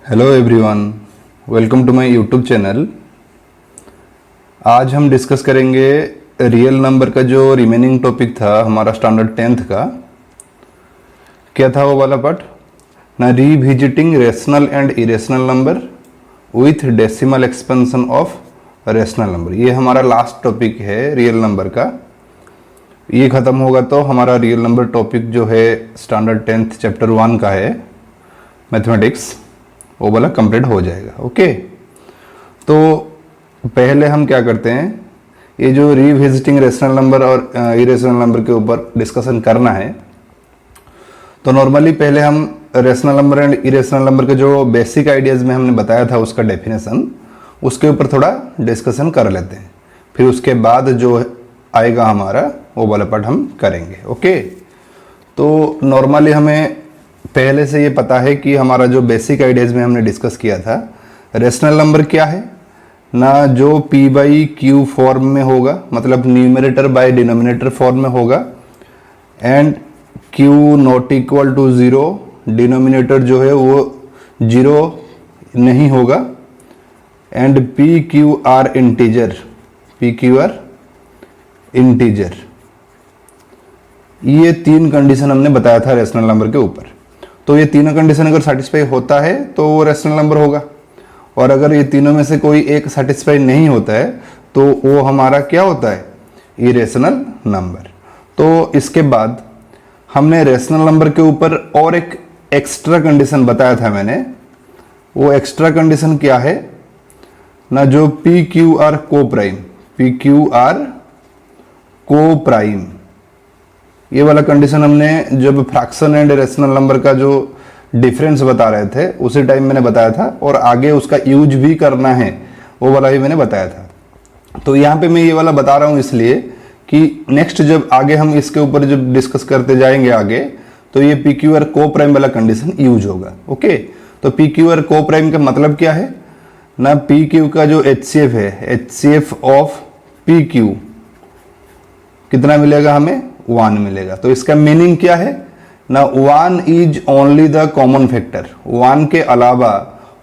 Hello everyone, welcome to my YouTube channel. आज हम discuss करेंगे रियल नंबर का जो रिमेनिंग टॉपिक था हमारा स्टैंडर्ड 10th का। क्या था वो वाला पार्ट ना, revisiting rational and irrational number with decimal expansion of rational number. ये हमारा लास्ट टॉपिक है रियल नंबर का। ये ख़त्म होगा तो हमारा रियल नंबर टॉपिक जो है स्टैंडर्ड 10th चैप्टर 1 का है मैथमेटिक्स, वो वाला कंप्लीट हो जाएगा। ओके, तो पहले हम क्या करते हैं, ये जो रीविजिटिंग रेशनल नंबर और इरेशनल नंबर के ऊपर डिस्कशन करना है। तो नॉर्मली पहले हम rational number and irrational number के जो बेसिक आइडियाज़ में हमने बताया था उसका डेफिनेशन, उसके ऊपर थोड़ा डिस्कशन कर लेते हैं। फिर उसके बाद जो आएगा हमारा वो वाला पार्ट हम करेंगे। ओके, तो नॉर्मली हमें पहले से ये पता है कि हमारा जो बेसिक आइडियाज़ में हमने डिस्कस किया था, रेशनल नंबर क्या है ना, जो p बाई क्यू फॉर्म में होगा, मतलब न्यूमरेटर बाय डिनोमिनेटर फॉर्म में होगा, and q not equal to 0, denominator जो है वो 0 नहीं होगा, and p q r integer, p q r integer. ये तीन कंडीशन हमने बताया था रेशनल नंबर के ऊपर। तो ये तीनों कंडीशन अगर सेटिस्फाई होता है तो वो रेशनल नंबर होगा, और अगर ये तीनों में से कोई एक सेटिस्फाई नहीं होता है तो वो हमारा क्या होता है, इरेशनल नंबर। तो इसके बाद हमने रेशनल नंबर के ऊपर और एक एक्स्ट्रा कंडीशन बताया था मैंने। वो एक्स्ट्रा कंडीशन क्या है ना, जो पी क्यू आर को प्राइम, पी क्यू आर को प्राइम, ये वाला कंडीशन हमने जब फ्रैक्शन एंड रेशनल नंबर का जो डिफरेंस बता रहे थे उसी टाइम मैंने बताया था, और आगे उसका यूज भी करना है वो वाला भी मैंने बताया था। तो यहाँ पे मैं ये वाला बता रहा हूँ इसलिए कि नेक्स्ट जब आगे हम इसके ऊपर जब डिस्कस करते जाएंगे आगे, तो ये पी क्यू आर को प्राइम वाला कंडीशन यूज होगा। ओके, तो पी क्यू आर को प्राइम का मतलब क्या है ना, पी क्यू का जो HCF है, HCF ऑफ पी क्यू कितना मिलेगा हमें, 1 मिलेगा। तो इसका मीनिंग क्या है ना, 1 is only the common factor, 1 के अलावा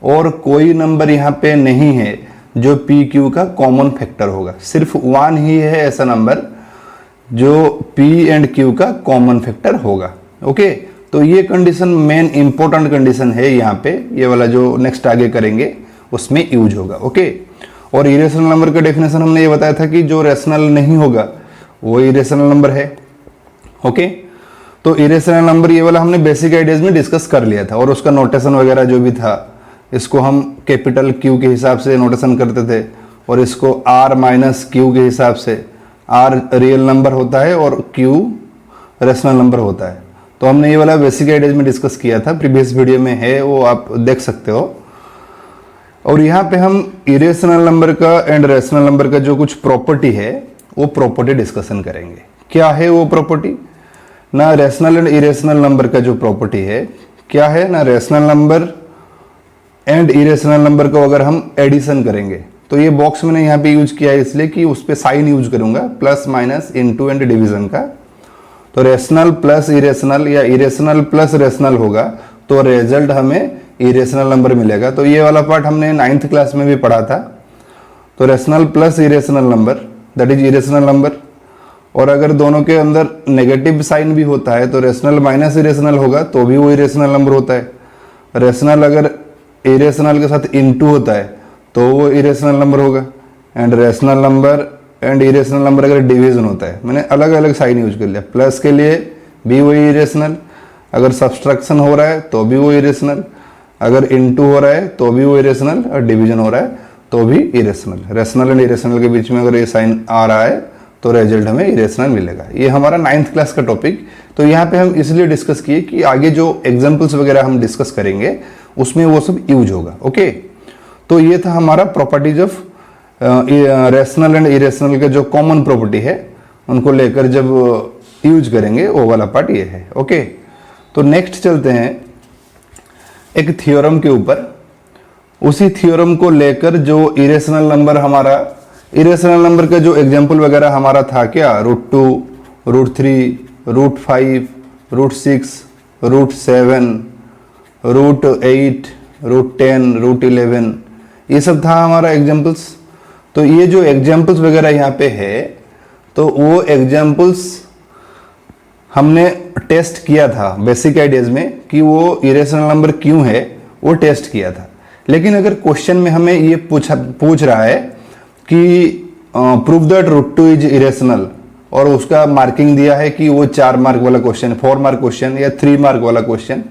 और कोई नंबर यहाँ पे नहीं है जो पी क्यू का कॉमन फैक्टर होगा। सिर्फ 1 ही है ऐसा नंबर जो पी एंड क्यू का कॉमन फैक्टर होगा। ओके, तो ये कंडीशन मेन इंपॉर्टेंट कंडीशन है यहाँ पे, ये वाला जो नेक्स्ट आगे करेंगे उसमें यूज होगा। ओके, और इरेशनल नंबर का डेफिनेशन हमने ये बताया था कि जो रेशनल नहीं होगा वो इरेशनल नंबर है। ओके, तो इरेशनल नंबर ये वाला हमने बेसिक आइडियाज में डिस्कस कर लिया था, और उसका नोटेशन वगैरह जो भी था, इसको हम कैपिटल क्यू के हिसाब से नोटेशन करते थे, और इसको आर माइनस क्यू के हिसाब से, आर रियल नंबर होता है और क्यू रेशनल नंबर होता है। तो हमने ये वाला बेसिक आइडियाज में डिस्कस किया था, प्रीवियस वीडियो में है, वो आप देख सकते हो। और यहाँ पे हम इरेशनल नंबर का एंड रेशनल नंबर का जो कुछ प्रॉपर्टी है वो प्रॉपर्टी डिस्कशन करेंगे। क्या है वो प्रॉपर्टी ना, रेशनल एंड इरेशनल नंबर का जो प्रॉपर्टी है क्या है ना, rational number and irrational number को अगर हम एडिशन करेंगे, तो ये बॉक्स मैंने यहाँ पे यूज किया है इसलिए कि उस पर साइन यूज करूंगा, plus minus into and division का। तो रेशनल प्लस इरेशनल या इरेशनल प्लस रेशनल होगा तो रिजल्ट हमें इरेशनल नंबर मिलेगा। तो ये वाला पार्ट हमने 9th क्लास में भी पढ़ा था। तो rational plus irrational number that is irrational number, और अगर दोनों के अंदर नेगेटिव साइन भी होता है तो रेशनल माइनस इरेशनल होगा तो भी वो इरेशनल नंबर होता है। रेशनल अगर इरेशनल के साथ इनटू होता है तो वो इरेशनल नंबर होगा, and rational number and irrational number अगर डिवीजन होता है, मैंने अलग अलग साइन यूज कर लिया, प्लस के लिए भी वही इरेशनल, अगर सब्सट्रैक्शन हो रहा है तो भी वो इरेशनल, अगर इनटू हो रहा है तो भी वो इरेशनल, और डिवीजन हो रहा है तो भी इरेशनल। रेशनल एंड इरेशनल के बीच में अगर ये साइन आ रहा है तो रिजल्ट हमें इरेशनल मिलेगा। ये हमारा 9th क्लास का टॉपिक। तो यहाँ पे हम इसलिए डिस्कस किए कि आगे जो एग्जांपल्स वगैरह हम डिस्कस करेंगे उसमें वो सब यूज होगा। ओके, तो ये था हमारा properties of rational and irrational के जो कॉमन प्रॉपर्टी है उनको लेकर जब यूज करेंगे वो वाला पार्ट ये है। ओके, तो नेक्स्ट चलते हैं एक थ्योरम के ऊपर। उसी थ्योरम को लेकर जो इरेशनल नंबर हमारा, इरेशनल नंबर का जो एग्जाम्पल वगैरह हमारा था क्या, √2, √3, √5, √6, √7, √8, √10, √11, ये सब था हमारा एग्जाम्पल्स। तो ये जो एग्जाम्पल्स वगैरह यहाँ पे है, तो वो एग्जाम्पल्स हमने टेस्ट किया था बेसिक आइडियाज में कि वो इरेशनल नंबर क्यों है, वो टेस्ट किया था। लेकिन अगर क्वेश्चन में हमें ये पूछ रहा है कि प्रूव दैट √2 इज इरेशनल, और उसका मार्किंग दिया है कि वो 4 मार्क वाला क्वेश्चन, 4 मार्क क्वेश्चन या 3 मार्क वाला क्वेश्चन,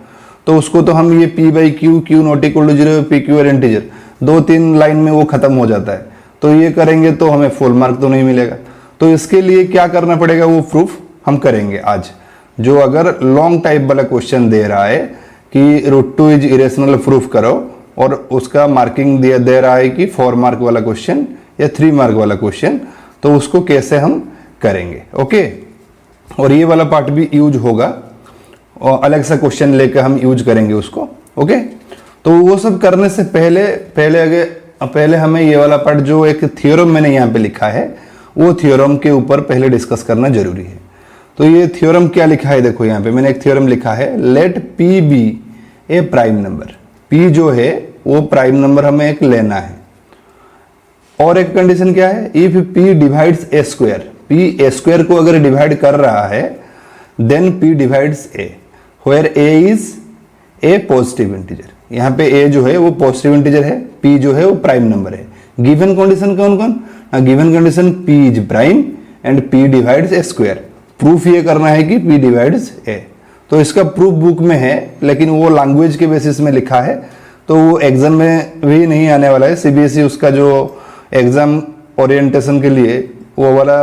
तो उसको तो हम ये P/Q, Q not equal to 0, PQ और इंटीजर 2-3 लाइन में वो खत्म हो जाता है। तो ये करेंगे तो हमें फुल मार्क तो नहीं मिलेगा। तो इसके लिए क्या करना पड़ेगा, वो प्रूफ हम करेंगे आज। जो अगर लॉन्ग टाइप वाला क्वेश्चन दे रहा है कि √2 इज इरेशनल प्रूफ करो, और उसका मार्किंग दे रहा है कि 4 मार्क वाला क्वेश्चन या 3 मार्क वाला क्वेश्चन, तो उसको कैसे हम करेंगे। ओके, और ये वाला पार्ट भी यूज होगा, और अलग सा क्वेश्चन लेकर हम यूज करेंगे उसको। ओके, तो वो सब करने से पहले हमें ये वाला पार्ट, जो एक थ्योरम मैंने यहाँ पे लिखा है, वो थ्योरम के ऊपर पहले डिस्कस करना जरूरी है। तो ये थ्योरम क्या लिखा है, देखो यहाँ पे मैंने एक थ्योरम लिखा है, लेट P बी ए प्राइम नंबर। P जो है वो प्राइम नंबर हमें एक लेना है। और एक कंडीशन क्या है, if P divides a square, P a square को अगर डिवाइड कर रहा है, then P divides a, where a is a positive integer. यहाँ पे a जो है वो पॉजिटिव इंटीजर है, P जो है वो प्राइम नंबर है। गिवन कंडीशन कौन कौन, given condition P is prime and P divides a square. Proof ये करना है कि P डिवाइड्स a। तो इसका प्रूफ बुक में है, लेकिन वो लैंग्वेज के बेसिस में लिखा है, तो वो एग्जाम में भी नहीं आने वाला है। CBSE उसका जो एग्जाम ओरिएंटेशन के लिए वो वाला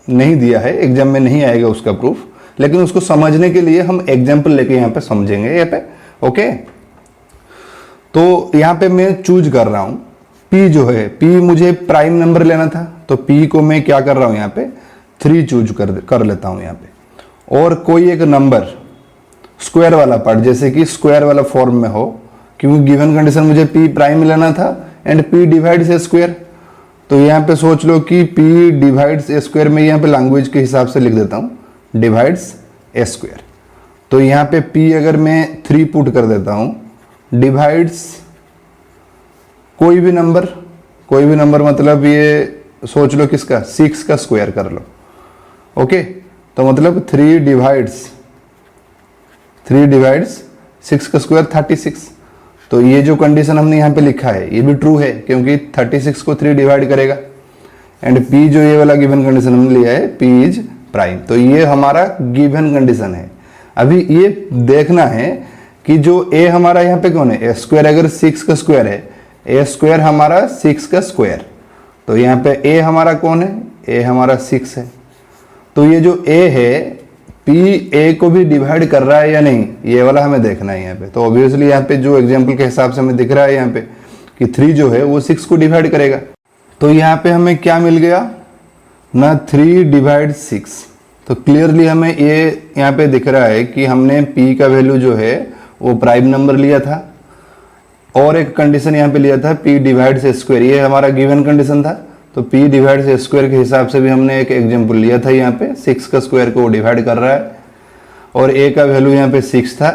नहीं दिया है, एग्जाम में नहीं आएगा उसका प्रूफ, लेकिन उसको समझने के लिए हम एग्जाम्पल लेके यहाँ पे समझेंगे यहाँ पे। ओके, तो यहाँ पे मैं चूज कर रहा हूँ P जो है, P मुझे प्राइम नंबर लेना था, तो P को मैं क्या कर रहा हूँ, यहाँ पे 3 चूज कर लेता हूँ यहाँ पे। और कोई एक नंबर स्क्वायर वाला पार्ट, जैसे कि स्क्वायर वाला फॉर्म में हो, क्योंकि गिवन कंडीशन मुझे P प्राइम लेना था and P divides A square. तो यहाँ पे सोच लो कि P डिवाइड्स ए स्क्वायर में यहाँ पे लैंग्वेज के हिसाब से लिख देता हूँ, डिवाइड्स ए स्क्वायर। तो यहाँ पे P अगर मैं 3 पुट कर देता हूँ, डिवाइड्स कोई भी नंबर मतलब ये सोच लो किसका, 6 का स्क्वायर कर लो। ओके, तो मतलब 3 डिवाइड्स 6 का स्क्वायर 36। तो ये जो कंडीशन हमने यहाँ पे लिखा है ये भी ट्रू है, क्योंकि 36 को 3 डिवाइड करेगा। एंड P जो ये वाला गिवन कंडीशन हमने लिया है, P इज प्राइम, तो ये हमारा गिवन कंडीशन है। अभी ये देखना है कि जो A हमारा यहाँ पे कौन है, A स्क्वायर अगर 6 का स्क्वायर है, A स्क्वायर हमारा 6 का स्क्वायर, तो यहाँ पे A हमारा कौन है, A हमारा 6 है। तो ये जो A है, P A को भी डिवाइड कर रहा है या नहीं, ये वाला हमें देखना है यहाँ पे। तो ऑब्वियसली यहाँ पे जो एग्जाम्पल के हिसाब से हमें दिख रहा है यहाँ पे कि 3 जो है वो 6 को डिवाइड करेगा। तो यहाँ पे हमें क्या मिल गया ना, 3 डिवाइड 6। तो क्लियरली हमें ये यहाँ पे दिख रहा है कि हमने P का वैल्यू जो है वो प्राइम नंबर लिया था, और एक कंडीशन यहाँ पे लिया था P डिवाइड्स ए स्क्वायर, ये हमारा गिवन कंडीशन था। तो P डिवाइड्स ए स्क्वायर के हिसाब से भी हमने एक एग्जाम्पल लिया था, यहाँ पे 6 का स्क्वायर को डिवाइड कर रहा है, और A का वैल्यू यहाँ पे 6 था।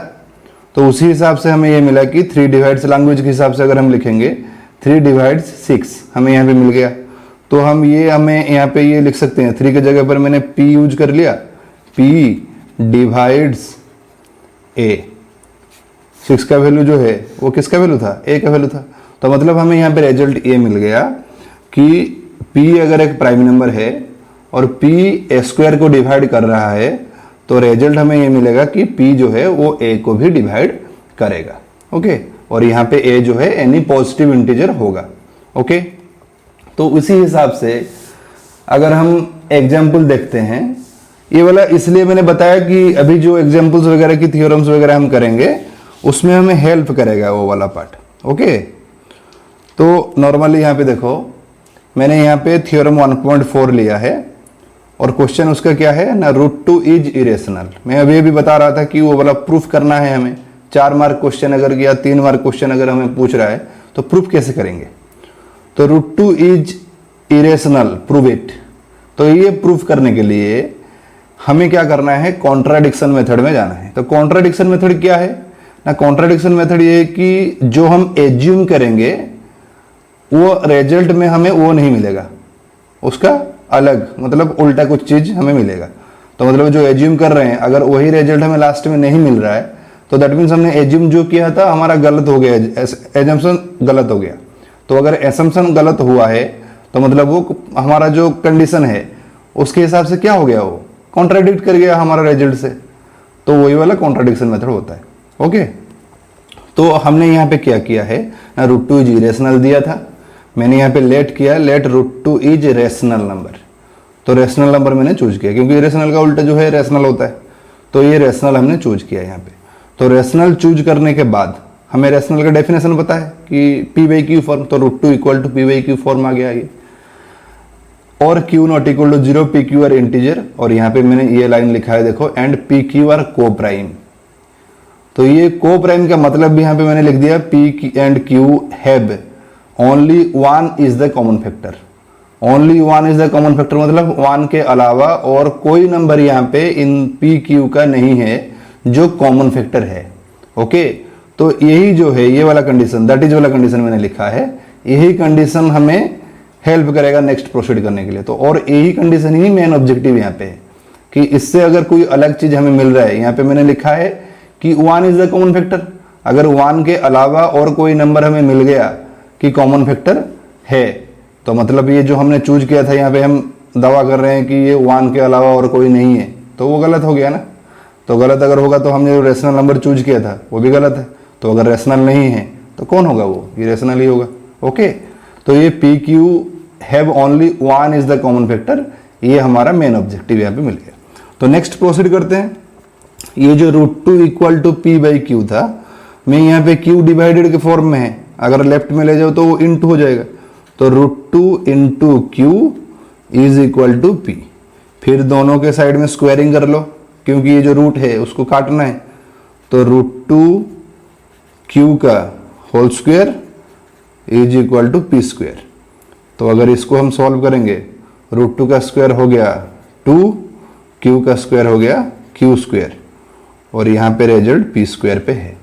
तो उसी हिसाब से हमें ये मिला कि 3 डिवाइड्स, लैंग्वेज के हिसाब से अगर हम लिखेंगे 3 डिवाइड्स 6 हमें यहाँ पे मिल गया। तो हमें यहाँ पे ये लिख सकते हैं, 3 की जगह पर मैंने P यूज कर लिया, P डिवाइड्स A। 6 का वैल्यू जो है वो किसका वैल्यू था, A का वैल्यू था। तो मतलब हमें यहाँ पे रिजल्ट ये मिल गया कि P अगर एक प्राइम नंबर है और P A स्क्वायर को डिवाइड कर रहा है, तो रिजल्ट हमें ये मिलेगा कि P जो है वो A को भी डिवाइड करेगा। ओके, और यहाँ पे A जो है एनी पॉजिटिव इंटीजर होगा। ओके, तो उसी हिसाब से अगर हम एग्जाम्पल देखते हैं, ये वाला इसलिए मैंने बताया कि अभी जो एग्जाम्पल्स वगैरह की थ्योरम्स वगैरह हम करेंगे उसमें हमें हेल्प करेगा वो वाला पार्ट। ओके, तो नॉर्मली यहाँ पे देखो मैंने यहाँ पे थ्योरम 1.4 लिया है, और क्वेश्चन उसका क्या है ना, √2 इज इरेशनल। मैं अभी भी बता रहा था कि वो वाला प्रूफ करना है हमें। 4 मार्क क्वेश्चन अगर या 3 मार्क क्वेश्चन अगर हमें पूछ रहा है तो प्रूफ कैसे करेंगे। तो √2 इज इरेशनल, प्रूव इट। तो ये प्रूफ करने के लिए हमें क्या करना है, कॉन्ट्राडिक्शन मेथड में जाना है। तो कॉन्ट्राडिक्शन मेथड क्या है ना कॉन्ट्राडिक्शन मेथड ये है कि जो हम एज्यूम करेंगे वो रिजल्ट में हमें वो नहीं मिलेगा, उसका अलग मतलब उल्टा कुछ चीज हमें मिलेगा। तो मतलब जो एज्यूम कर रहे हैं अगर वही रिजल्ट हमें लास्ट में नहीं मिल रहा है तो दैट मीन्स हमने एज्यूम जो किया था हमारा गलत हो गया, एजम्पशन गलत हो गया। तो अगर एसम्पशन गलत हुआ है तो मतलब वो हमारा जो कंडीशन है उसके हिसाब से क्या हो गया, वो कॉन्ट्राडिक्ट कर गया हमारा रिजल्ट से, तो वही वाला कॉन्ट्राडिक्शन मेथड होता है। ओके, तो हमने यहाँ पे क्या किया है ना, √2 इज इरेशनल दिया था, मैंने यहाँ पे लेट किया, लेट √2 इज रेशनल नंबर, तो रेशनल नंबर मैंने चूज किया क्योंकि रेशनल का उल्टा जो है रेशनल होता है, तो ये रेशनल हमने चूज किया यहाँ पे। तो रेशनल चूज करने के बाद हमें रेशनल का डेफिनेशन पता है कि p/q फॉर्म, तो √2 इक्वल टू p/q फॉर्म आ गया ये, और q not equal to 0, pq are integer, और यहाँ पे मैंने ये लाइन लिखा है देखो, and pq are coprime. तो ये को प्राइम का मतलब भी यहाँ पे मैंने लिख दिया, p and q have only 1 is the common factor, only 1 is the common factor मतलब 1 के अलावा और कोई नंबर यहाँ पे इन pq का नहीं है जो कॉमन फैक्टर है। ओके, तो यही जो है ये वाला कंडीशन, दैट इज वाला कंडीशन मैंने लिखा है, यही कंडीशन हमें हेल्प करेगा नेक्स्ट प्रोसीड करने के लिए। तो और यही कंडीशन ही मेन ऑब्जेक्टिव यहाँ पे है कि इससे अगर कोई अलग चीज हमें मिल रहा है, यहाँ पे मैंने लिखा है कि 1 इज द कॉमन फैक्टर, अगर 1 के अलावा और कोई नंबर हमें मिल गया कि कॉमन फैक्टर है, तो मतलब ये जो हमने चूज किया था यहाँ पे हम दावा कर रहे हैं कि ये 1 के अलावा और कोई नहीं है, तो वो गलत हो गया ना। तो गलत अगर होगा तो हमने जो रेशनल नंबर चूज किया था वो भी गलत है, तो अगर रेशनल नहीं है तो कौन होगा, वो ये रेशनल ही होगा। ओके, तो ये pq have only 1 is the common factor, ये हमारा मेन ऑब्जेक्टिव यहाँ पे मिल गया। तो नेक्स्ट प्रोसीड करते हैं। ये जो √2 इक्वल टू p/q था, मैं यहाँ पे q डिवाइडेड के फॉर्म में है, अगर लेफ्ट में ले जाओ तो वो इंटू हो जाएगा, तो √2 into q is equal to p, फिर दोनों के साइड में स्क्वायरिंग कर लो क्योंकि ये जो रूट है उसको काटना है, तो √2 q का whole square is equal to p square. तो अगर इसको हम सॉल्व करेंगे, √2 का स्क्वायर हो गया 2, q का स्क्वायर हो गया q स्क्वायर, और यहाँ पे रिजल्ट p स्क्वायर पे है।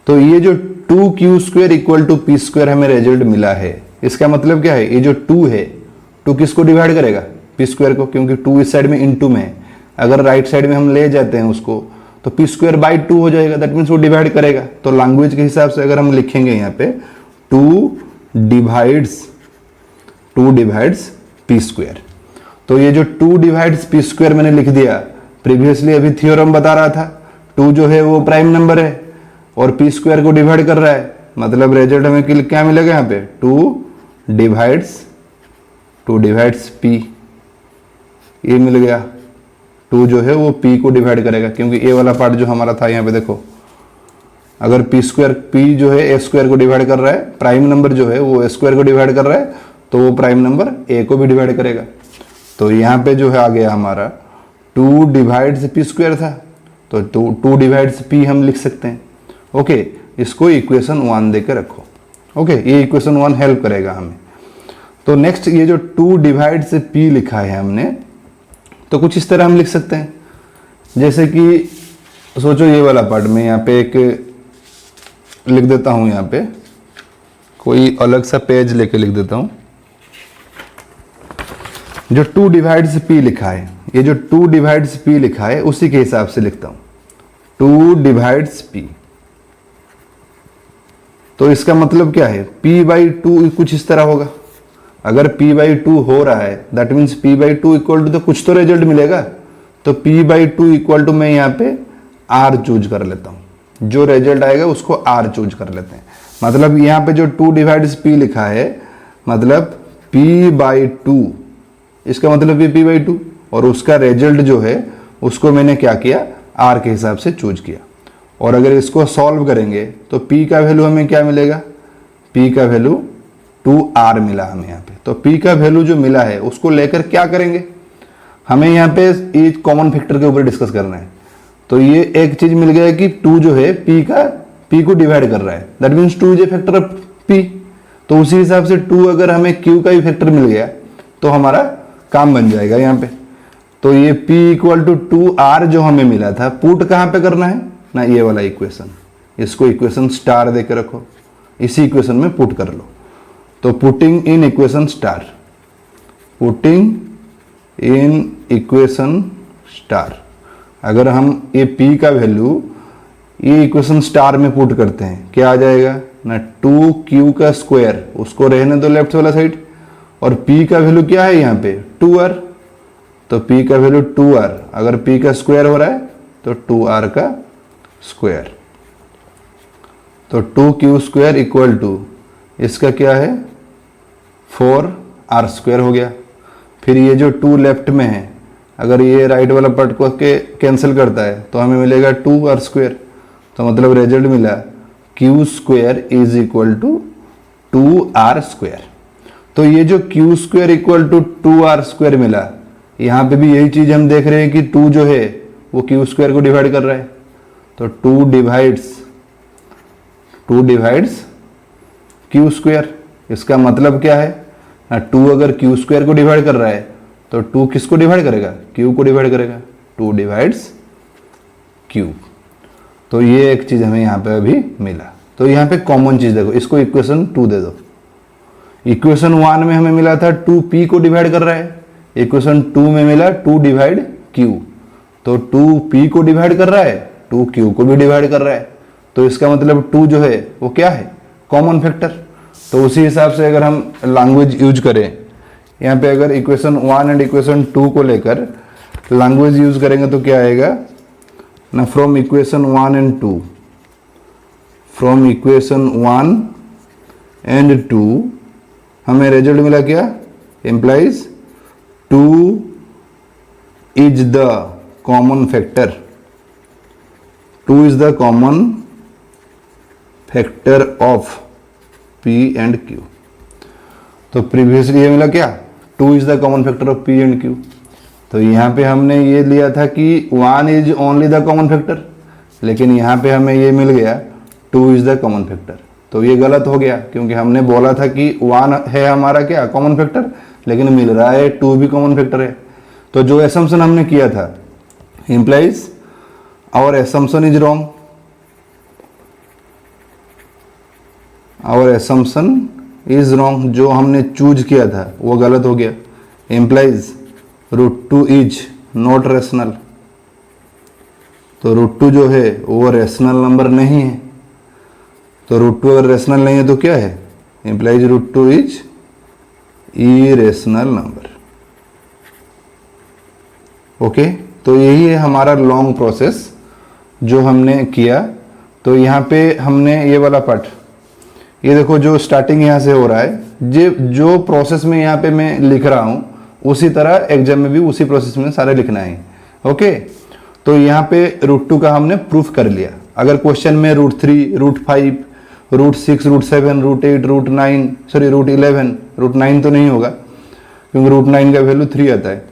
तो ये जो 2q square equal to p square हमें रिजल्ट मिला है, इसका मतलब क्या है, ये जो 2 है, 2 किसको डिवाइड करेगा, p स्क्वायर को, क्योंकि 2 इस साइड में इनटू में है, अगर राइट साइड में हम ले जाते हैं उसको तो p स्क्वायर बाई 2 हो जाएगा, दैट मीन्स वो डिवाइड करेगा। तो लैंग्वेज के हिसाब से अगर हम लिखेंगे यहाँ पे 2 डिवाइड्स p स्क्वायर, तो ये जो 2 डिवाइड्स p स्क्वायर मैंने लिख दिया, प्रीवियसली अभी थ्योरम बता रहा था 2 जो है वो प्राइम नंबर है और p स्क्वायर को डिवाइड कर रहा है, मतलब रिजल्ट हमें क्या मिलेगा यहाँ पे 2 डिवाइड्स p, ये मिल गया। 2 जो है वो p को डिवाइड करेगा क्योंकि a वाला पार्ट जो हमारा था यहाँ पे देखो, अगर p स्क्वायर p जो है a स्क्वायर को डिवाइड कर रहा है, प्राइम नंबर जो है वो a स्क्वायर को डिवाइड कर रहा है, तो वो प्राइम नंबर a को भी डिवाइड करेगा। तो यहाँ पे जो है आ गया हमारा 2 डिवाइड्स p स्क्वायर था, तो 2 डिवाइड्स p हम लिख सकते हैं। ओके, इसको इक्वेशन 1 देकर रखो। ओके, ये इक्वेशन 1 हेल्प करेगा हमें। तो नेक्स्ट ये जो 2 डिवाइड्स p लिखा है हमने, तो कुछ इस तरह हम लिख सकते हैं, जैसे कि सोचो ये वाला पार्ट में यहाँ पे एक लिख देता हूँ, यहाँ पे कोई अलग सा पेज लेके लिख देता हूँ। जो 2 डिवाइड्स p लिखा है, ये जो 2 डिवाइड्स p लिखा है उसी के हिसाब से लिखता हूँ, 2 डिवाइड्स p। तो इसका मतलब क्या है, p/2 कुछ इस तरह होगा। अगर p/2 हो रहा है that means p/2 equal to, तो कुछ तो रिजल्ट मिलेगा, तो p/2 इक्वल टू मैं यहाँ पे r चूज कर लेता हूँ, जो रिजल्ट आएगा उसको r चूज कर लेते हैं। मतलब यहाँ पे जो 2 डिवाइड्स p लिखा है, मतलब p/2, इसका मतलब ये p/2, और उसका रिजल्ट जो है उसको मैंने क्या किया, r के हिसाब से चूज किया। और अगर इसको सॉल्व करेंगे तो p का वैल्यू हमें क्या मिलेगा, p का वैल्यू 2r मिला हमें यहाँ पे। तो p का वैल्यू जो मिला है उसको लेकर क्या करेंगे, हमें यहाँ पे ये कॉमन फैक्टर के ऊपर डिस्कस करना है। तो ये एक चीज मिल गया कि 2 जो है p को डिवाइड कर रहा है, that means 2 is a factor of p। तो उसी हिसाब से 2 अगर हमें q का भी फैक्टर मिल गया तो हमारा काम बन जाएगा यहाँ पे। तो ये p इक्वल टू 2r जो हमें मिला था, पुट कहाँ पे करना है ना, ये वाला इक्वेशन, इसको इक्वेशन स्टार दे के रखो, इसी इक्वेशन में पुट कर लो। तो putting in equation star, putting in equation star, अगर हम ये p का वैल्यू ये इक्वेशन स्टार में पुट करते हैं, क्या आ जाएगा ना, 2q का स्क्वायर, उसको रहने दो लेफ्ट वाला साइड, और p का वैल्यू क्या है यहाँ पे 2r, तो p का वैल्यू 2r, अगर p का स्क्वायर हो रहा है तो 2r का स्क्वायर, तो 2q स्क्वायर इक्वल टू इसका क्या है 4r स्क्वायर हो गया। फिर ये जो 2 लेफ्ट में है, अगर ये राइट वाला पार्ट को के कैंसिल करता है तो हमें मिलेगा 2r स्क्वायर, तो मतलब रिजल्ट मिला q square is equal to 2r square. तो ये जो q square equal to 2r square मिला, यहाँ पे भी यही चीज हम देख रहे हैं कि 2 जो है वो q स्क्वायर को डिवाइड कर रहा है, तो 2 डिवाइड्स q स्क्वायर। इसका मतलब क्या है ना, 2 अगर q स्क्वायर को डिवाइड कर रहा है तो 2 किसको डिवाइड करेगा, q को डिवाइड करेगा, 2 डिवाइड्स q। तो ये एक चीज हमें यहाँ पे अभी मिला। तो यहाँ पे कॉमन चीज देखो, इसको इक्वेशन 2 दे दो। इक्वेशन 1 में हमें मिला था 2p को डिवाइड कर रहा है, इक्वेशन 2 में मिला 2 डिवाइड q, तो 2p को डिवाइड कर रहा है, 2q को भी डिवाइड कर रहा है, तो इसका मतलब 2 जो है वो क्या है कॉमन फैक्टर। तो उसी हिसाब से अगर हम लैंग्वेज यूज करें, यहाँ पे अगर इक्वेशन 1 एंड इक्वेशन 2 को लेकर लैंग्वेज यूज करेंगे तो क्या आएगा ना, from equation 1 and 2, from equation 1 and 2 हमें रिजल्ट मिला क्या, implies 2 is the common factor, 2 is the common factor of p and q। तो प्रीवियसली ये मिला क्या, 2 is the common factor of p and q। तो यहाँ पे हमने ये लिया था कि 1 is only the common factor, लेकिन यहाँ पे हमें ये मिल गया 2 इज द कॉमन फैक्टर। तो ये गलत हो गया, क्योंकि हमने बोला था कि 1 है हमारा क्या कॉमन फैक्टर, लेकिन मिल रहा है 2 भी कॉमन फैक्टर है। तो जो असम्पशन हमने किया था implies our assumption is wrong, our assumption is wrong, जो हमने चूज किया था वो गलत हो गया। इम्प्लाइज √2 इज नॉट रेशनल, तो √2 जो है वो रेशनल नंबर नहीं है, तो √2 अगर रेशनल नहीं है तो क्या है, implies √2 is irrational number. Okay, तो यही है हमारा लॉन्ग प्रोसेस जो हमने किया। तो यहाँ पे हमने ये वाला पार्ट, ये देखो जो स्टार्टिंग यहाँ से हो रहा है, जो प्रोसेस में यहाँ पे मैं लिख रहा हूँ उसी तरह एग्जाम में भी उसी प्रोसेस में सारे लिखना है। ओके, तो यहाँ पे √2 का हमने प्रूफ कर लिया। अगर क्वेश्चन में √3, √5, √6, √7, √8, √9 सॉरी √11, √9 तो नहीं होगा क्योंकि √9 का वैल्यू 3 आता है,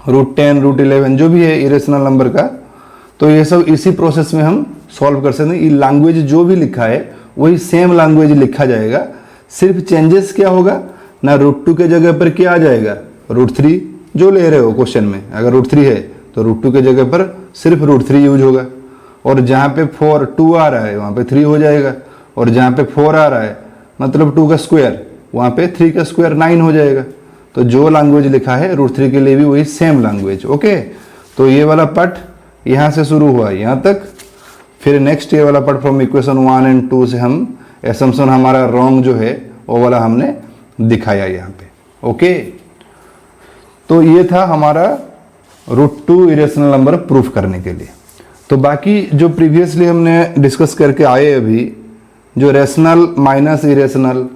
√10, √11 जो भी है इरेशनल नंबर का, तो ये सब इसी प्रोसेस में हम सॉल्व कर सकते हैं। ये लैंग्वेज जो भी लिखा है वही सेम लैंग्वेज लिखा जाएगा, सिर्फ चेंजेस क्या होगा ना, √2 के जगह पर क्या आ जाएगा, √3 जो ले रहे हो क्वेश्चन में, अगर √3 है तो √2 के जगह पर सिर्फ √3 यूज होगा, और जहाँ पे 2 आ रहा है वहाँ पे 3 हो जाएगा, और जहाँ पे 4 आ रहा है मतलब 2 का स्क्वायर, वहाँ पे 3 का स्क्वायर 9 हो जाएगा। तो जो लैंग्वेज लिखा है √3 के लिए भी वही सेम लैंग्वेज। ओके, तो ये वाला पार्ट यहाँ से शुरू हुआ यहाँ तक। फिर नेक्स्ट ये वाला पार्ट फ्रॉम इक्वेशन 1 एंड 2 से हम असम्पशन हमारा रॉन्ग जो है वो वाला हमने दिखाया यहाँ पे। ओके, तो ये था हमारा √2 इरेशनल नंबर प्रूफ करने के लिए। तो बाकी जो प्रीवियसली हमने डिस्कस करके आए अभी, जो रेशनल माइनस इरेशनल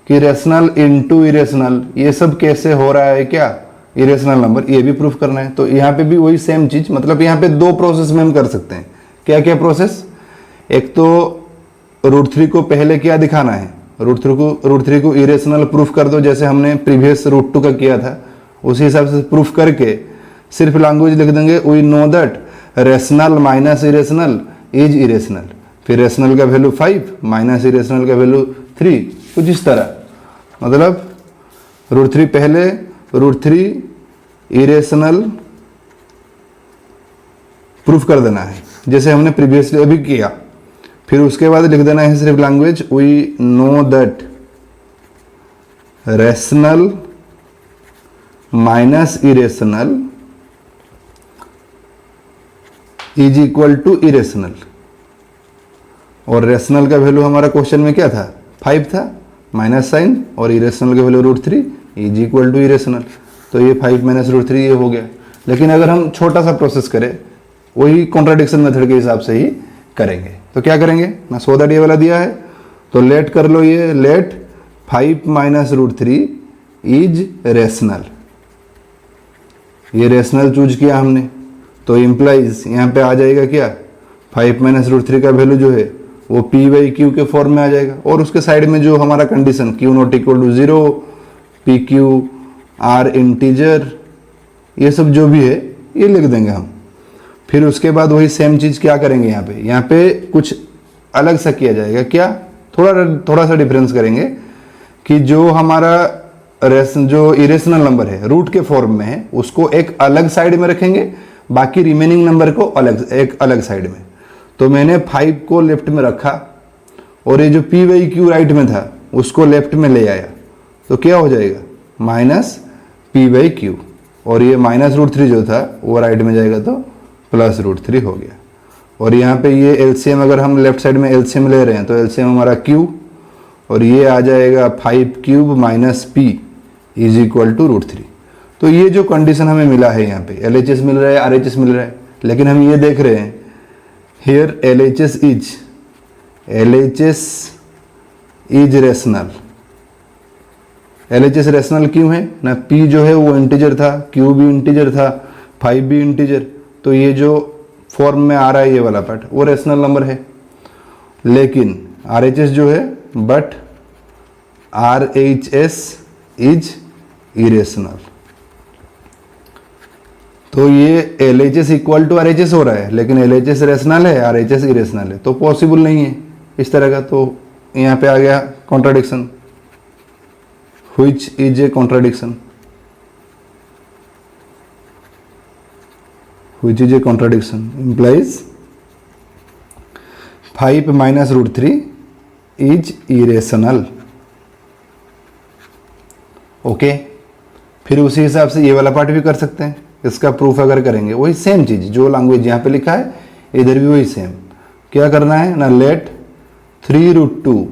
कि रेशनल इनटू इरेशनल, ये सब कैसे हो रहा है क्या इरेशनल नंबर, ये भी प्रूफ करना है। तो यहाँ पे भी वही सेम चीज, मतलब यहाँ पे 2 प्रोसेस में हम कर सकते हैं। क्या क्या प्रोसेस, एक तो √3 को पहले क्या दिखाना है, √3 को इरेशनल प्रूफ कर दो, जैसे हमने प्रीवियस √2 का किया था उसी हिसाब से प्रूफ करके सिर्फ लैंग्वेज लिख देंगे, we know that rational minus irrational is irrational, फिर रेशनल का वैल्यू 5 माइनस इरेशनल का वैल्यू 3, कुछ इस तरह, मतलब √3 पहले, √3 इरेशनल प्रूफ कर देना है, जैसे हमने प्रीवियसली अभी किया। फिर उसके बाद लिख देना है सिर्फ language, we know that rational minus irrational is equal to irrational. और रेशनल का वैल्यू हमारा क्वेश्चन में क्या था, 5 था, माइनस साइन, और इरेशनल का value √3 is equal to irrational. तो ये 5 माइनस √3 ये हो गया। लेकिन अगर हम छोटा सा प्रोसेस करें, वही कॉन्ट्राडिक्शन मेथड के हिसाब से ही करेंगे, तो क्या करेंगे ना, सो दैट ये वाला दिया है तो लेट कर लो, ये लेट 5 माइनस √3 इज रेशनल। ये रेशनल चूज किया हमने, तो इम्प्लाइज यहाँ पे आ जाएगा क्या, 5 माइनस √3 का वैल्यू जो है वो p/q के फॉर्म में आ जाएगा। और उसके साइड में जो हमारा condition q not equal to 0, pq r integer, ये सब जो भी है ये लिख देंगे हम। फिर उसके बाद वही सेम चीज़ क्या करेंगे, यहाँ पे कुछ अलग सा किया जाएगा। क्या, थोड़ा सा डिफरेंस करेंगे कि जो हमारा जो इरेशनल नंबर है रूट के फॉर्म में है, उसको एक अलग साइड में रखेंगे, बाकी रिमेनिंग नंबर को एक अलग साइड में। तो मैंने 5 को लेफ्ट में रखा और ये जो p/q राइट में था उसको लेफ्ट में ले आया, तो क्या हो जाएगा, माइनस p/q, और ये माइनस √3 जो था वो राइट में जाएगा तो प्लस √3 हो गया। और यहाँ पे ये एलसीएम, अगर हम लेफ्ट साइड में एलसीएम ले रहे हैं तो एलसीएम हमारा q, और ये आ जाएगा 5³ minus p is equal to √3। तो ये जो कंडीशन हमें मिला है, यहाँ पे LHS मिल रहा है, RHS मिल रहा है, लेकिन हम ये देख रहे हैं here LHS is rational. LHS rational क्यों है ना, P जो है वो इंटीजर था, Q भी इंटीजर था, 5 भी इंटीजर, तो ये जो फॉर्म में आ रहा है ये वाला पार्ट वो रेशनल नंबर है। लेकिन RHS जो है, बट RHS इज इरेशनल। तो ये LHS इक्वल टू RHS हो रहा है, लेकिन LHS रेशनल है, RHS इरेशनल है, तो पॉसिबल नहीं है इस तरह का। तो यहाँ पे आ गया contradiction, which is a contradiction, which is a contradiction implies 5 minus √3 is irrational. Okay, फिर उसी हिसाब से ये वाला पार्ट भी कर सकते हैं। इसका प्रूफ अगर करेंगे, वही सेम चीज जो लैंग्वेज यहाँ पे लिखा है इधर भी वही सेम। क्या करना है ना, लेट 3√2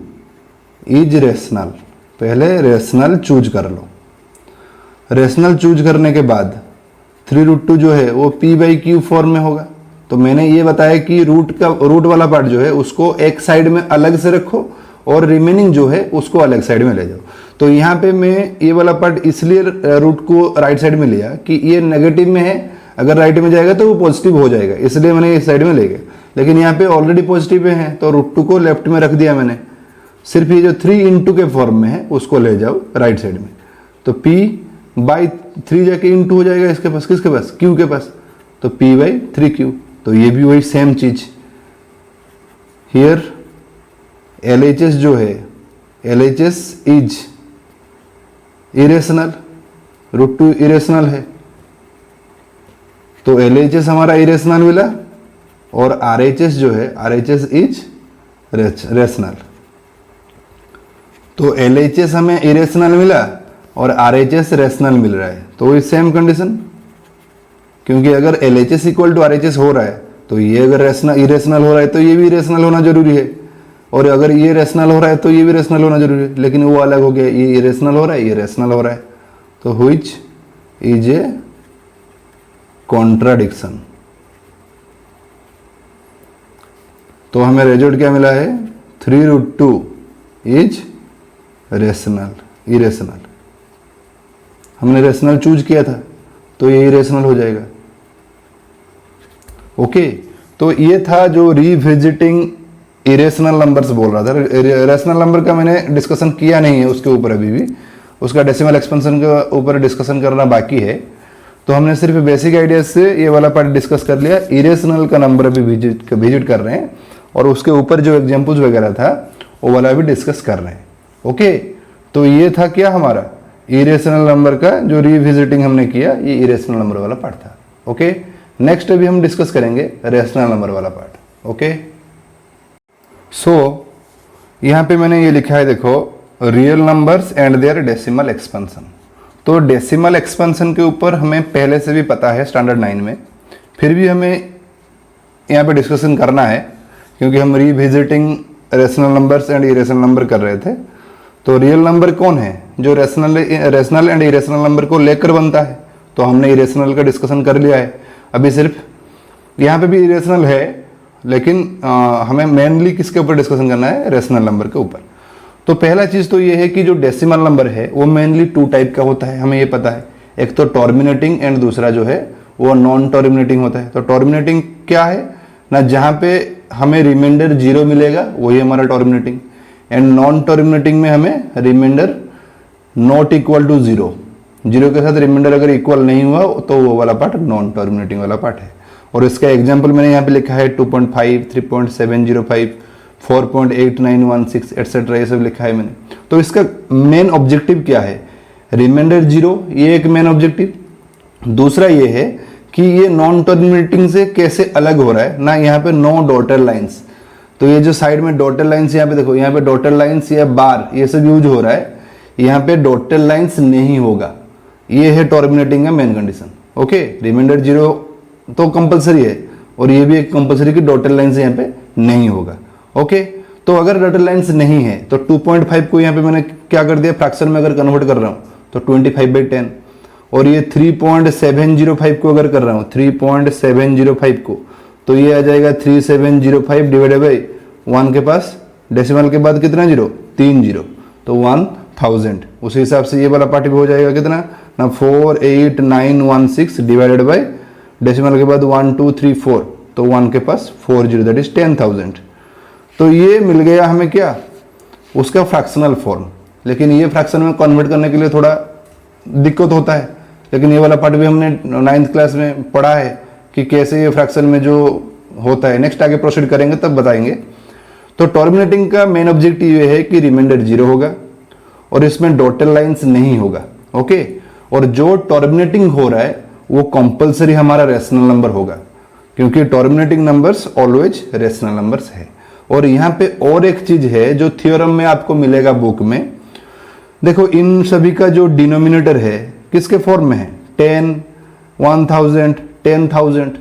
इज रेशनल। पहले रेशनल चूज कर लो, रेशनल चूज करने के बाद 3√2 जो है वो p/q फॉर्म में होगा। तो मैंने ये बताया कि रूट वाला पार्ट जो है उसको एक साइड में अलग से रखो और रिमेनिंग जो है उसको अलग साइड में ले जाओ। तो यहाँ पे मैं ये वाला पार्ट इसलिए रूट को राइट साइड में लिया कि ये नेगेटिव में है, अगर राइट में जाएगा तो वो पॉजिटिव हो जाएगा, इसलिए मैंने इस साइड में ले गया। लेकिन यहाँ पे ऑलरेडी पॉजिटिव में है तो √2 को लेफ्ट में रख दिया मैंने, सिर्फ ये जो 3 के फॉर्म में है उसको ले जाओ राइट साइड में। तो p/3 जाके इंटू हो जाएगा इसके पास, किसके पास, q के पास, तो p/3q। तो ये भी वही सेम चीज हियर LHS जो है, LHS इज इरेशनल, √2 इरेशनल है, तो LHS हमारा इरेशनल मिला, और RHS जो है RHS इज रेशनल। तो LHS हमें इरेशनल मिला और RHS रेशनल मिल रहा है, तो वही सेम कंडीशन, क्योंकि अगर LHS इक्वल टू RHS हो रहा है तो ये अगर इरेशनल हो रहा है तो ये भी इरेशनल होना जरूरी है, और अगर ये रेशनल हो रहा है तो ये भी रेशनल होना जरूरी है। लेकिन वो अलग हो गया, ये इरेशनल हो रहा है, ये रेशनल हो रहा है, तो व्हिच इज ए कॉन्ट्राडिक्शन। तो हमें रिजल्ट क्या मिला है, 3√2 इज रेशनल, इरेशनल। हमने रेशनल चूज किया था तो ये इरेशनल हो जाएगा। ओके, तो ये था जो रिविजिटिंग इरेशनल नंबर्स बोल रहा था। रेशनल नंबर का मैंने डिस्कशन किया नहीं है उसके ऊपर, अभी भी उसका डेसिमल एक्सपेंशन के ऊपर डिस्कशन करना बाकी है। तो हमने सिर्फ बेसिक आइडियाज से ये वाला पार्ट डिस्कस कर लिया। इरेशनल का नंबर अभी विजिट कर रहे हैं, और उसके ऊपर जो एग्जाम्पल्स वगैरह था वो वाला भी डिस्कस कर रहे हैं। ओके, तो ये था क्या हमारा इरेशनल नंबर का जो रिविजिटिंग हमने किया, ये इरेशनल नंबर वाला पार्ट था। ओके, नेक्स्ट अभी हम डिस्कस करेंगे रेशनल नंबर वाला पार्ट। ओके, सो यहाँ पे मैंने ये लिखा है, देखो, real numbers and their decimal expansion. तो डेसिमल एक्सपेंशन के ऊपर हमें पहले से भी पता है स्टैंडर्ड 9 में, फिर भी हमें यहाँ पे डिस्कशन करना है क्योंकि हम revisiting rational numbers and irrational number कर रहे थे। तो रियल नंबर कौन है? जो रेशनल एंड इरेशनल नंबर को लेकर बनता है। तो हमने इरेशनल का डिस्कशन कर लिया है, अभी सिर्फ यहाँ पे भी इरेशनल है, लेकिन हमें मेनली किसके ऊपर डिस्कशन करना है? रेशनल नंबर के ऊपर। तो पहला चीज़ तो ये है कि जो डेसिमल नंबर है वो मेनली 2 टाइप का होता है, हमें ये पता है। एक तो टर्मिनेटिंग एंड दूसरा जो है वो नॉन टर्मिनेटिंग होता है। तो टर्मिनेटिंग क्या है ना, जहाँ पे हमें रिमाइंडर 0 मिलेगा वही हमारा टर्मिनेटिंग, एंड नॉन टर्मिनेटिंग में हमें रिमाइंडर नॉट इक्वल टू 0, 0 के साथ रिमाइंडर अगर इक्वल नहीं हुआ तो वो वाला पार्ट नॉन टर्मिनेटिंग वाला पार्ट है। और इसका एग्जाम्पल मैंने यहाँ पे लिखा है 2.5, 3.705, 4.8916 एटसेट्रा, ये सब लिखा है मैंने। तो इसका मेन ऑब्जेक्टिव क्या है? रिमाइंडर 0, ये एक मेन ऑब्जेक्टिव। दूसरा ये है कि ये नॉन टर्मिनेटिंग से कैसे अलग हो रहा है ना, यहाँ पे नो डॉटर लाइंस। तो ये जो साइड में डॉटर लाइंस, यहाँ पे देखो, यहाँ पे डॉटर लाइंस या बार ये सब यूज हो रहा है, यहाँ पे डॉटर लाइंस नहीं होगा। ये है टर्मिनेटिंग का मेन कंडीशन। ओके, रिमाइंडर 0 तो कंपलसरी है और ये भी एक कंपलसरी की डॉटर लाइंस यहाँ पे नहीं होगा। ओके, तो अगर डॉटर लाइंस नहीं है तो 2.5 को यहाँ पे मैंने क्या कर दिया, फ्रैक्शन में अगर कन्वर्ट कर रहा हूँ तो 25/10, और ये 3.705 को अगर कर रहा हूँ 3.705 को, तो ये आ जाएगा 3705 डिवाइडेड बाई 1 के पास डेसिमल के बाद कितना 0? 3 0, तो 1000। उसी हिसाब से ये वाला पार्ट भी हो जाएगा कितना ना, 48916 डिवाइडेड बाई डेसिमल के बाद 1 2 3 4, तो 1 के पास 40, दैट इज 10,000। तो ये मिल गया हमें क्या, उसका फ्रैक्शनल फॉर्म। लेकिन ये फ्रैक्शन में कन्वर्ट करने के लिए थोड़ा दिक्कत होता है, लेकिन ये वाला पार्ट भी हमने 9th क्लास में पढ़ा है कि कैसे ये फ्रैक्शन में जो होता है। नेक्स्ट आगे प्रोसीड करेंगे तब बताएंगे। तो टर्मिनेटिंग का मेन ऑब्जेक्टिव ये है कि रिमाइंडर 0 होगा और इसमें डॉटेड लाइंस नहीं होगा। ओके, और जो टर्मिनेटिंग हो रहा है वो कंपलसरी हमारा रेशनल नंबर होगा, क्योंकि terminating numbers always rational numbers है। और यहाँ पे और एक चीज है जो थ्योरम में आपको मिलेगा बुक में, देखो इन सभी का जो डिनोमिनेटर है किसके फॉर्म में है? 10, 1000, 10,000,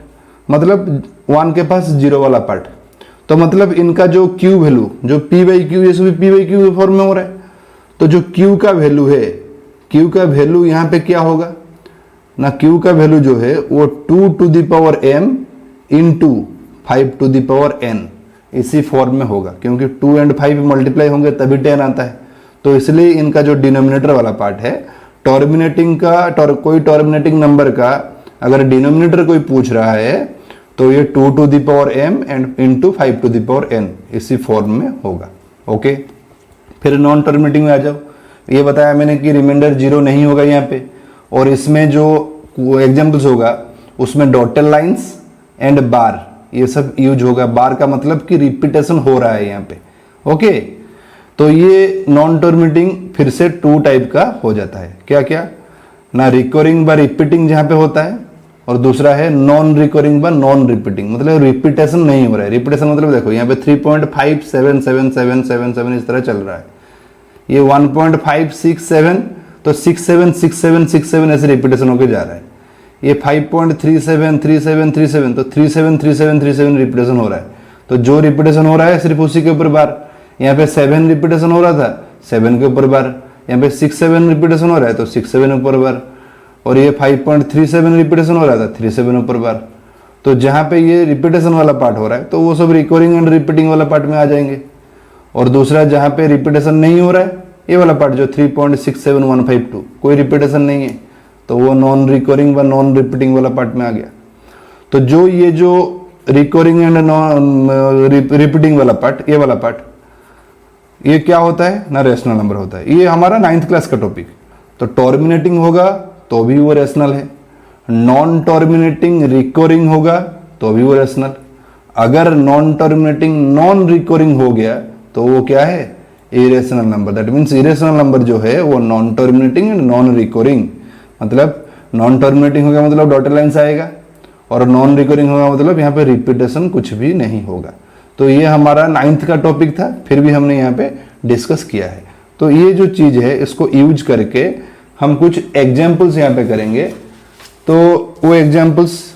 मतलब 1 के पास 0 वाला पार्ट। तो मतलब इनका जो Q वैल्यू, जो P/Q, ये सभी P/Q के फॉर्म में हो रहा है। तो जो Q का वैल्यू है, Q का वैल्यू यहाँ पे क्या होगा ना, Q का वैल्यू जो है वो 2 to the power m into 5 to the power n, इसी फॉर्म में होगा, क्योंकि 2 and 5 मल्टीप्लाई होंगे तभी 10 आता है। तो इसलिए इनका जो डिनोमिनेटर वाला पार्ट है, टर्मिनेटिंग का कोई टर्मिनेटिंग नंबर का अगर डिनोमिनेटर कोई पूछ रहा है तो ये 2 to the power m and into 5 to the power n, इसी फॉर्म में होगा। ओके, फिर नॉन टर्मिनेटिंग में आ जाओ। ये बताया मैंने कि रिमाइंडर 0 नहीं होगा यहाँ पे, और इसमें जो एग्जाम्पल्स होगा उसमें डॉटेड लाइंस एंड बार ये सब यूज होगा। बार का मतलब कि रिपीटेशन हो रहा है यहाँ पे। ओके, तो ये नॉन टर्मिनेटिंग फिर से 2 टाइप का हो जाता है। क्या क्या ना, रिकरिंग व रिपीटिंग जहाँ पे होता है, और दूसरा है नॉन रिकरिंग व नॉन रिपीटिंग, मतलब रिपीटेशन नहीं हो रहा है। रिपीटेशन मतलब देखो यहाँ पे 3.5777777 इस तरह चल रहा है, ये 1.567, तो 676767 ऐसे रिपीटेशन होकर जा रहा है। ये 5.373737, तो 373737 रिपीटेशन हो रहा है। तो जो रिपीटेशन हो रहा है सिर्फ उसी के ऊपर बार। यहाँ पे 7 रिपीटेशन हो रहा था, 7 के ऊपर बार। यहाँ पे 6-7 रिपीटेशन हो रहा है तो 6-7 ऊपर बार। और ये 5.37 रिपीटेशन हो रहा था, 3-7 ऊपर बार। तो जहाँ पे ये रिपीटेशन वाला पार्ट हो रहा है तो वो सब रिकरिंग एंड रिपीटिंग वाला पार्ट में आ जाएंगे। और दूसरा जहाँ पे रिपीटेशन नहीं हो रहा है, ये वाला पार्ट जो 3.67152, कोई रिपीटेशन नहीं है, तो वो नॉन रिकरिंग व नॉन रिपीटिंग वाला पार्ट में आ गया। तो जो ये जो रिकरिंग एंड नॉन रिपीटिंग वाला पार्ट, ये वाला पार्ट, ये क्या होता है ना, रेशनल नंबर होता है। ये हमारा 9th क्लास का टॉपिक। तो टर्मिनेटिंग होगा तो भी वो रेशनल है, नॉन टर्मिनेटिंग रिकरिंग होगा तो भी वो रेशनल। अगर नॉन टर्मिनेटिंग नॉन रिकरिंग हो गया तो वो क्या है, irrational number. That means irrational number जो है वो non terminating and non recurring, मतलब नॉन टर्मिनेटिंग होगा मतलब डॉटेड लाइंस आएगा, और नॉन रिकरिंग होगा मतलब यहाँ पे रिपीटेशन कुछ भी नहीं होगा। तो ये हमारा 9th का टॉपिक था, फिर भी हमने यहाँ पे डिस्कस किया है। तो ये जो चीज़ है इसको यूज करके हम कुछ एग्जाम्पल्स यहाँ पे करेंगे। तो वो एग्जाम्पल्स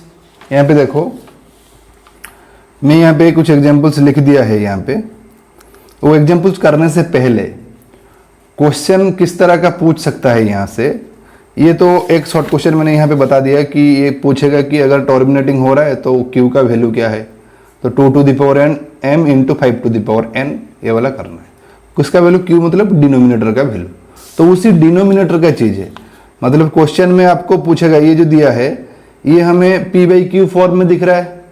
यहाँ पे देखो, मैं यहाँ पे कुछ एग्जाम्पल्स लिख दिया है यहाँ पे। वो एग्जाम्पल्स करने से पहले क्वेश्चन किस तरह का पूछ सकता है यहाँ से, ये तो एक शॉर्ट क्वेश्चन मैंने यहाँ पे बता दिया कि ये पूछेगा कि अगर टर्मिनेटिंग हो रहा है तो q का वैल्यू क्या है, तो 2 to the power n m into 5 to the power n, ये वाला करना है। किसका वैल्यू, q मतलब डिनोमिनेटर का वैल्यू। तो उसी डिनोमिनेटर का चीज़ है, मतलब क्वेश्चन में आपको पूछेगा ये जो दिया है ये हमें p/q फॉर्म में दिख रहा है,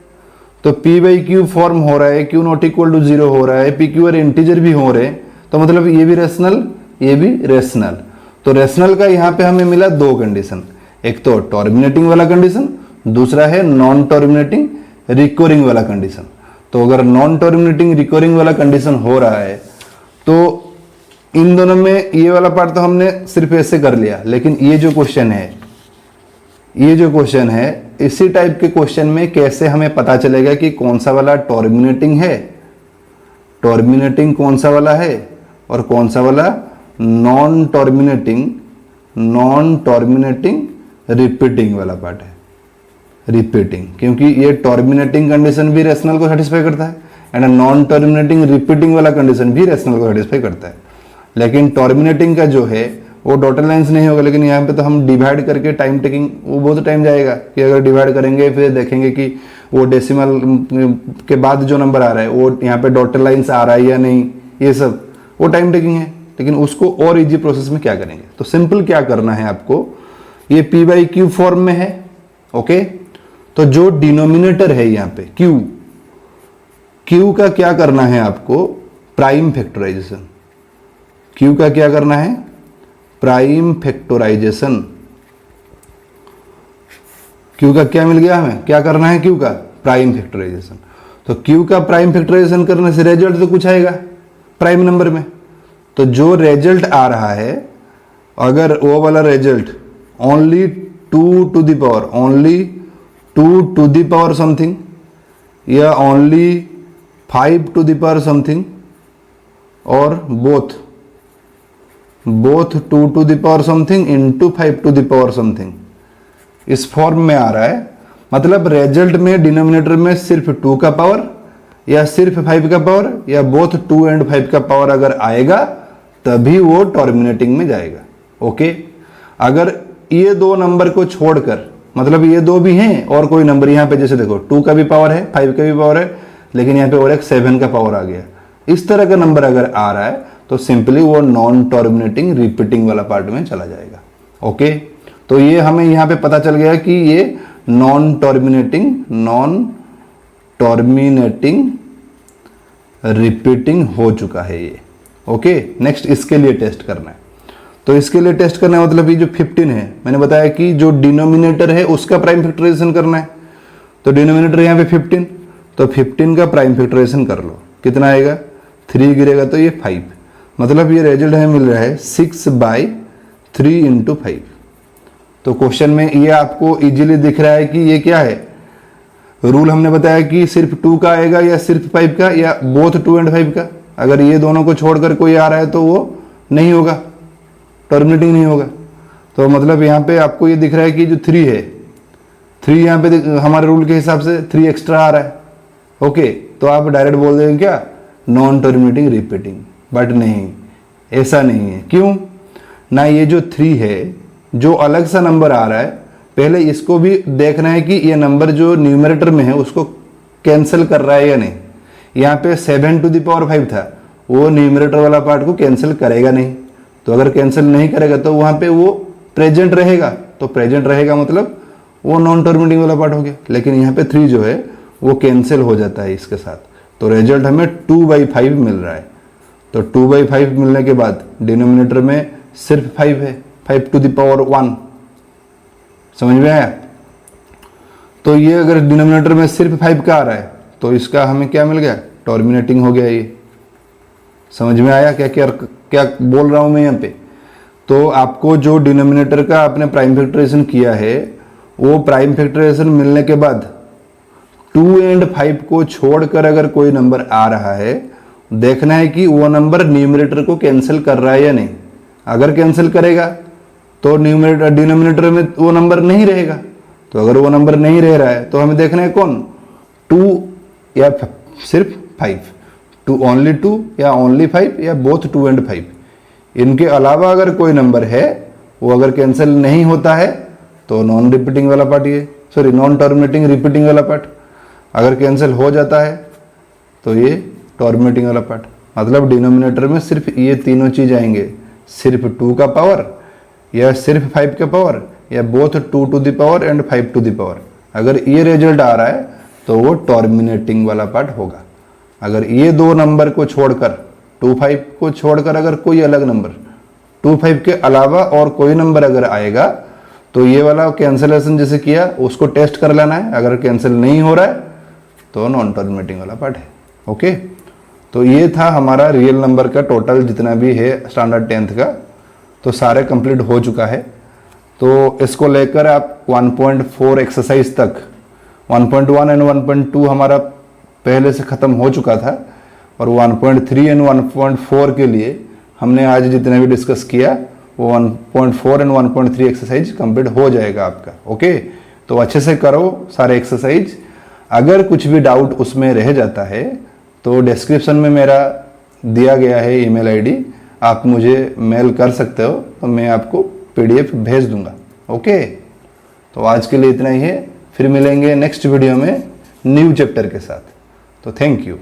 तो p/q फॉर्म हो रहा है, q नॉट इक्वल टू 0 हो रहा है, pq और इंटीजर भी हो रहे हैं, तो मतलब ये भी रेशनल, ये भी रेशनल। तो रेशनल का यहाँ पे हमें मिला दो कंडीशन, एक तो टर्मिनेटिंग वाला कंडीशन, दूसरा है नॉन टर्मिनेटिंग रिकरिंग वाला कंडीशन। तो अगर नॉन टर्मिनेटिंग रिकरिंग वाला कंडीशन हो रहा है तो इन दोनों में ये वाला पार्ट तो हमने सिर्फ ऐसे कर लिया, लेकिन ये जो क्वेश्चन है, ये जो क्वेश्चन है, इसी टाइप के क्वेश्चन में कैसे हमें पता चलेगा कि कौन सा वाला टर्मिनेटिंग है, टर्मिनेटिंग कौन सा वाला है और कौन सा वाला नॉन टर्मिनेटिंग रिपीटिंग वाला पार्ट है। रिपीटिंग, क्योंकि ये टर्मिनेटिंग कंडीशन भी रेशनल को सेटिस्फाई करता है एंड नॉन टर्मिनेटिंग रिपीटिंग वाला कंडीशन भी रेशनल को सेटिस्फाई करता है। लेकिन टर्मिनेटिंग का जो है वो डॉटेड लाइन्स नहीं होगा, लेकिन यहाँ पे तो हम डिवाइड करके टाइम टेकिंग, वो बहुत टाइम जाएगा कि अगर डिवाइड करेंगे फिर देखेंगे कि वो डेसिमल के बाद जो नंबर आ रहा है वो यहाँ पे डॉटेड लाइन्स आ रहा है या नहीं, ये सब वो टाइम टेकिंग है। लेकिन उसको और इजी प्रोसेस में क्या करेंगे, तो सिंपल क्या करना है आपको, ये p/q फॉर्म में है, ओके। तो जो डिनोमिनेटर है यहाँ पे q का क्या करना है आपको, प्राइम फैक्टराइजेशन। q का क्या करना है, प्राइम फैक्टराइजेशन। q का क्या मिल गया हमें, क्या करना है q का, प्राइम फैक्टराइजेशन। तो q का प्राइम फैक्टराइजेशन करने से रिजल्ट तो कुछ आएगा प्राइम नंबर में। तो जो रिजल्ट आ रहा है, अगर वो वाला result only 2 to the power, only 2 to the power something या only 5 to the power something और both 2 to the power something into 5 to the power something, इस फॉर्म में आ रहा है, मतलब रिजल्ट में डिनोमिनेटर में सिर्फ 2 का पावर या सिर्फ 5 का पावर या बोथ 2 एंड 5 का पावर अगर आएगा तभी वो टर्मिनेटिंग में जाएगा, ओके। अगर ये दो नंबर को छोड़कर, मतलब ये दो भी हैं और कोई नंबर यहाँ पे जैसे देखो 2 का भी पावर है, 5 का भी पावर है, लेकिन यहाँ पे और एक 7 का पावर आ गया, इस तरह का नंबर अगर आ रहा है तो सिंपली वो नॉन टर्मिनेटिंग रिपीटिंग वाला पार्ट में चला जाएगा, ओके। तो ये हमें यहाँ पे पता चल गया कि ये नॉन टर्मिनेटिंग रिपीटिंग हो चुका है ये, ओके। नेक्स्ट इसके लिए टेस्ट करना है, तो इसके लिए टेस्ट करना है मतलब ये जो 15 है, मैंने बताया कि जो डिनोमिनेटर है उसका प्राइम फैक्टराइजेशन करना है। तो डिनोमिनेटर यहाँ पे 15, तो 15 का प्राइम फैक्टराइजेशन कर लो, कितना आएगा, 3 गिरेगा तो ये 5, मतलब ये रिजल्ट हमें मिल रहा है 6/3 इंटू 5। तो क्वेश्चन में ये आपको इजीली दिख रहा है कि ये क्या है, रूल हमने बताया कि सिर्फ 2 का आएगा या सिर्फ 5 का या बोथ 2 एंड 5 का। अगर ये दोनों को छोड़कर कोई आ रहा है तो वो नहीं होगा, टर्मिनेटिंग नहीं होगा। तो मतलब यहाँ पे आपको ये दिख रहा है कि जो 3 है, 3 यहाँ पे हमारे रूल के हिसाब से 3 एक्स्ट्रा आ रहा है, ओके। तो आप डायरेक्ट बोल देंगे क्या, नॉन टर्मिनेटिंग रिपीटिंग, बट नहीं, ऐसा नहीं है। क्यों ना, ये जो 3 है जो अलग सा नंबर आ रहा है, पहले इसको भी देखना है कि ये नंबर जो न्यूमरेटर में है उसको कैंसिल कर रहा है या नहीं। यहाँ पे 7 to the power 5 था, वो न्यूमरेटर वाला पार्ट को कैंसिल करेगा नहीं, तो अगर कैंसिल नहीं करेगा तो वहाँ पे वो प्रेजेंट रहेगा, तो प्रेजेंट रहेगा मतलब वो नॉन टर्मिनेटिंग वाला पार्ट हो गया। लेकिन यहाँ पे 3 जो है वो कैंसिल हो जाता है इसके साथ, तो रिजल्ट हमें 2/5 मिल रहा है। तो 2/5 मिलने के बाद डिनोमिनेटर में सिर्फ 5 है, 5 to the power 1, समझ में आया। तो ये अगर डिनोमिनेटर में सिर्फ 5 का आ रहा है तो इसका हमें क्या मिल गया, टर्मिनेटिंग हो गया। ये समझ में आया क्या क्या क्या बोल रहा हूं मैं यहाँ पे। तो आपको जो डिनोमिनेटर का आपने प्राइम फैक्टराइजेशन किया है, वो प्राइम फैक्टराइजेशन मिलने के बाद 2 एंड 5 को छोड़कर अगर कोई नंबर आ रहा है, देखना है कि वो नंबर न्यूमरेटर को कैंसिल कर रहा है या नहीं। अगर कैंसिल करेगा तो न्यूमरेटर डिनोमिनेटर में वो नंबर नहीं रहेगा। तो अगर वो नंबर नहीं रह रहा है तो हमें देखना है कौन, 2 या सिर्फ 5, टू ओनली 2 या ओनली 5 या बोथ 2 एंड 5। इनके अलावा अगर कोई नंबर है वो अगर कैंसिल नहीं होता है तो नॉन रिपीटिंग वाला पार्ट, ये सॉरी नॉन टर्मिनेटिंग रिपीटिंग वाला पार्ट। अगर कैंसिल हो जाता है तो ये टर्मिनेटिंग वाला पार्ट। मतलब डिनोमिनेटर में सिर्फ ये तीनों चीज आएंगे, सिर्फ 2 का पावर या सिर्फ 5 का पावर या both 2 to the power and 5 to the power. अगर ये रिजल्ट आ रहा है तो वो टर्मिनेटिंग वाला पार्ट होगा। अगर ये दो नंबर को छोड़कर 2-5 को छोड़कर अगर कोई अलग नंबर 2-5 के अलावा और कोई नंबर अगर आएगा तो ये वाला कैंसिलेशन जैसे किया उसको टेस्ट कर लेना है। अगर कैंसिल नहीं हो रहा है तो नॉन टर्मिनेटिंग वाला पार्ट है। ओके, तो ये था हमारा रियल नंबर का टोटल जितना भी है स्टैंडर्ड 10th का, तो सारे कंप्लीट हो चुका है। तो इसको लेकर आप 1.4 एक्सरसाइज तक 1.1 एंड 1.2 हमारा पहले से ख़त्म हो चुका था, और 1.3 एंड 1.4 के लिए हमने आज जितना भी डिस्कस किया वो 1.4 एंड 1.3 एक्सरसाइज कंप्लीट हो जाएगा आपका। ओके, तो अच्छे से करो सारे एक्सरसाइज। अगर कुछ भी डाउट उसमें रह जाता है तो डिस्क्रिप्शन में मेरा दिया गया है ईमेल आईडी, आप मुझे मेल कर सकते हो, तो मैं आपको PDF भेज दूंगा। ओके, तो आज के लिए इतना ही है, फिर मिलेंगे नेक्स्ट वीडियो में न्यू चैप्टर के साथ। तो थैंक यू।